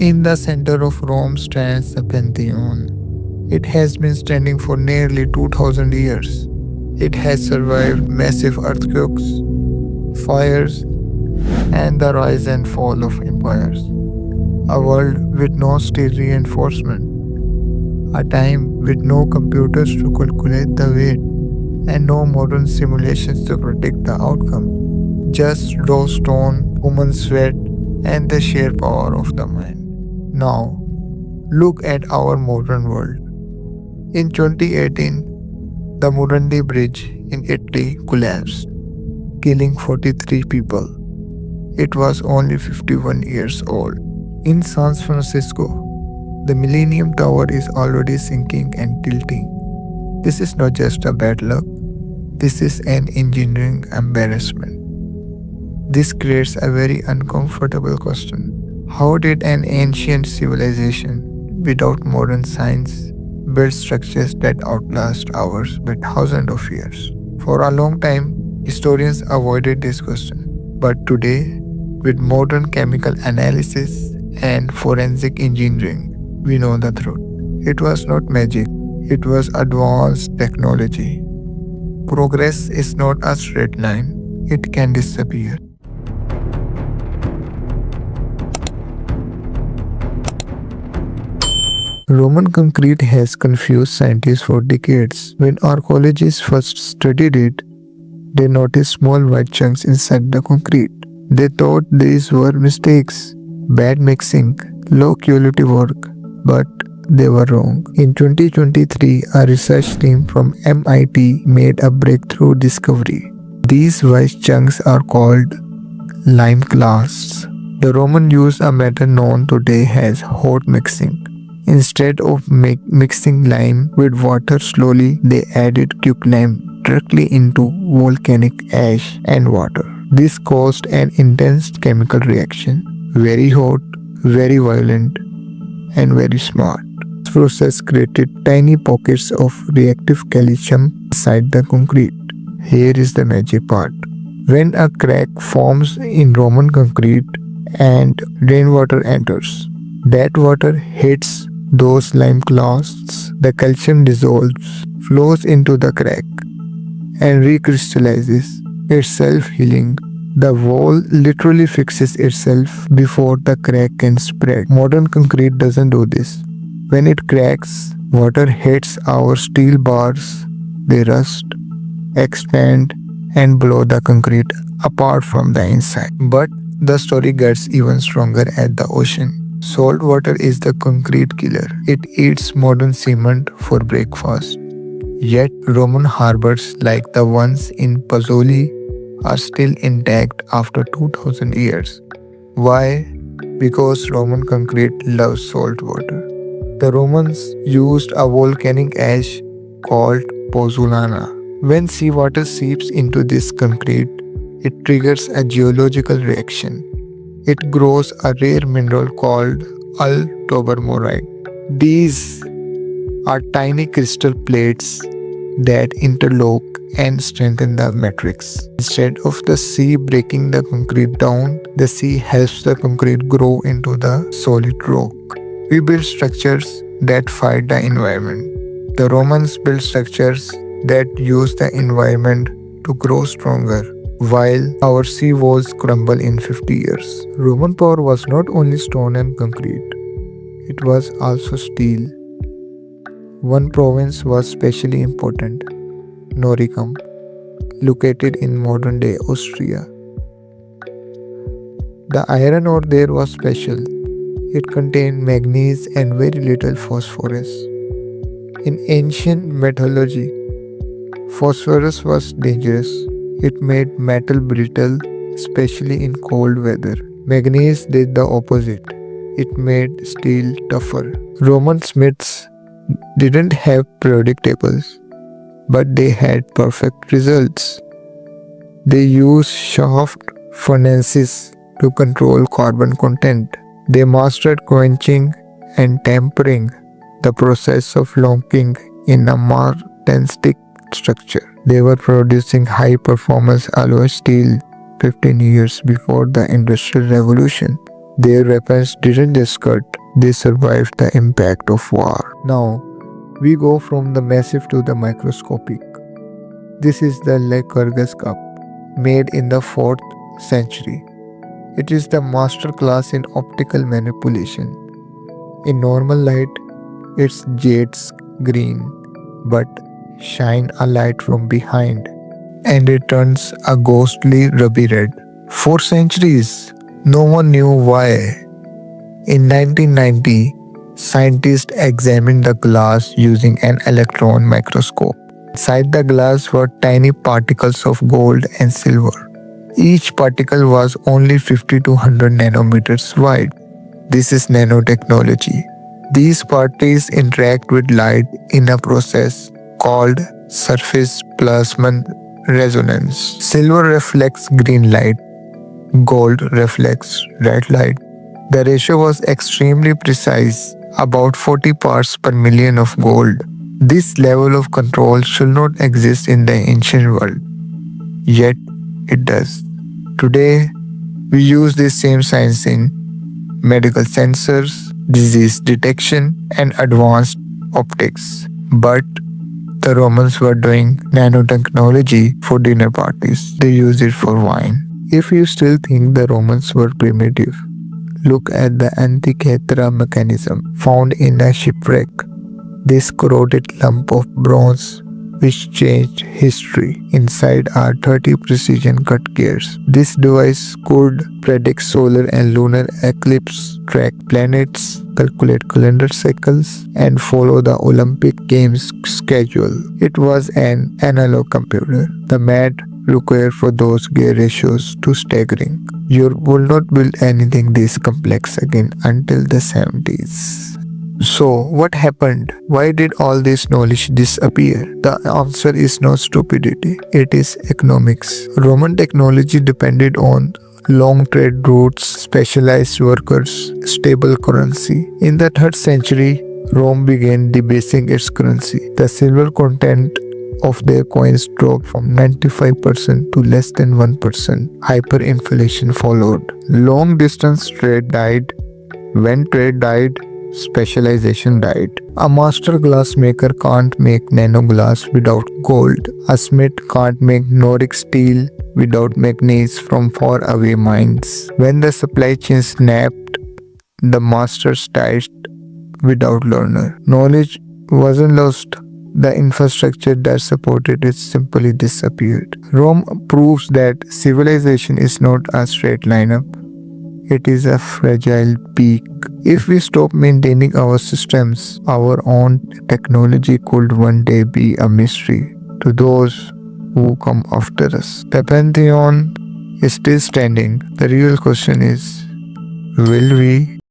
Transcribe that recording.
In the center of Rome stands the Pantheon. It has been standing for nearly 2000 years. It has survived massive earthquakes, fires, and the rise and fall of empires. A world with no steel reinforcement, a time with no computers to calculate the weight, and no modern simulations to predict the outcome. Just raw stone, human sweat, and the sheer power of the mind. Now, look at our modern world. In 2018, the Morandi Bridge in Italy collapsed, killing 43 people. It was only 51 years old. In San Francisco, the Millennium Tower is already sinking and tilting. This is not just a bad luck, this is an engineering embarrassment. This creates a very uncomfortable question. How did an ancient civilization without modern science build structures that outlast ours by thousands of years? For a long time, historians avoided this question. But today, with modern chemical analysis and forensic engineering, we know the truth. It was not magic, it was advanced technology. Progress is not a straight line, it can disappear. Roman concrete has confused scientists for decades. When archaeologists first studied it, they noticed small white chunks inside the concrete. They thought these were mistakes, bad mixing, low quality work, but they were wrong. In 2023, a research team from MIT made a breakthrough discovery. These white chunks are called lime clasts. The Romans used a method known today as hot mixing. Instead of mixing lime with water slowly, they added quicklime directly into volcanic ash and water. This caused an intense chemical reaction, very hot, very violent, and very smart. This process created tiny pockets of reactive calcium inside the concrete. Here is the magic part. When a crack forms in Roman concrete and rainwater enters, that water hits those lime clasts, the calcium dissolves, flows into the crack, and recrystallizes itself, healing. The wall literally fixes itself before the crack can spread. Modern concrete doesn't do this. When it cracks, water hits our steel bars, they rust, expand, and blow the concrete apart from the inside. But the story gets even stronger at the ocean. Salt water is the concrete killer. It eats modern cement for breakfast. Yet Roman harbors like the ones in Pozzuoli are still intact after 2000 years. Why? Because Roman concrete loves salt water. The Romans used a volcanic ash called pozzolana. When seawater seeps into this concrete, it triggers a geological reaction. It grows a rare mineral called altobermorite. These are tiny crystal plates that interlock and strengthen the matrix. Instead of the sea breaking the concrete down, the sea helps the concrete grow into the solid rock. We build structures that fight the environment. The Romans built structures that use the environment to grow stronger, while our sea walls crumble in 50 years. Roman power was not only stone and concrete, it was also steel. One province was specially important, Noricum, located in modern-day Austria. The iron ore there was special. It contained manganese and very little phosphorus. In ancient metallurgy, phosphorus was dangerous. It made metal brittle, especially in cold weather. Manganese did the opposite. It made steel tougher. Roman smiths didn't have periodic tables, but they had perfect results. They used shaft furnaces to control carbon content. They mastered quenching and tempering, the process of locking in a martensitic structure. They were producing high-performance alloy steel 15 years before the Industrial Revolution. Their weapons didn't just cut, they survived the impact of war. Now, we go from the massive to the microscopic. This is the Lycurgus cup, made in the 4th century. It is the master class in optical manipulation. In normal light, it's jades green, but shine a light from behind and it turns a ghostly ruby red. For centuries, no one knew why. In 1990, scientists examined the glass using an electron microscope. Inside the glass were tiny particles of gold and silver. Each particle was only 50 to 100 nanometers wide. This is nanotechnology. These particles interact with light in a process called surface plasmon resonance. Silver reflects green light, gold reflects red light. The ratio was extremely precise, about 40 parts per million of gold. This level of control should not exist in the ancient world, yet it does. Today, we use this same science in medical sensors, disease detection, and advanced optics. But the Romans were doing nanotechnology for dinner parties. They used it for wine. If you still think the Romans were primitive, look at the Antikythera mechanism found in a shipwreck. This corroded lump of bronze which changed history. Inside are 30 precision cut gears. This device could predict solar and lunar eclipse, track planets, calculate calendar cycles, and follow the Olympic Games schedule. It was an analog computer. The math required for those gear ratios too staggering. You will not build anything this complex again until the 70s. So, what happened? Why did all this knowledge disappear? The answer is not stupidity, it is economics. Roman technology depended on long trade routes, specialized workers, stable currency. In the 3rd century, Rome began debasing its currency. The silver content of their coins dropped from 95% to less than 1%. Hyperinflation followed. Long distance trade died. When trade died, specialization died. A master glassmaker can't make nanoglass without gold. A smith can't make Nordic steel without manganese from faraway mines. When the supply chain snapped, the masters died without learner. Knowledge wasn't lost. The infrastructure that supported it simply disappeared. Rome proves that civilization is not a straight line up. It is a fragile peak. If we stop maintaining our systems, our own technology could one day be a mystery to those who come after us. The Pantheon is still standing. The real question is, will we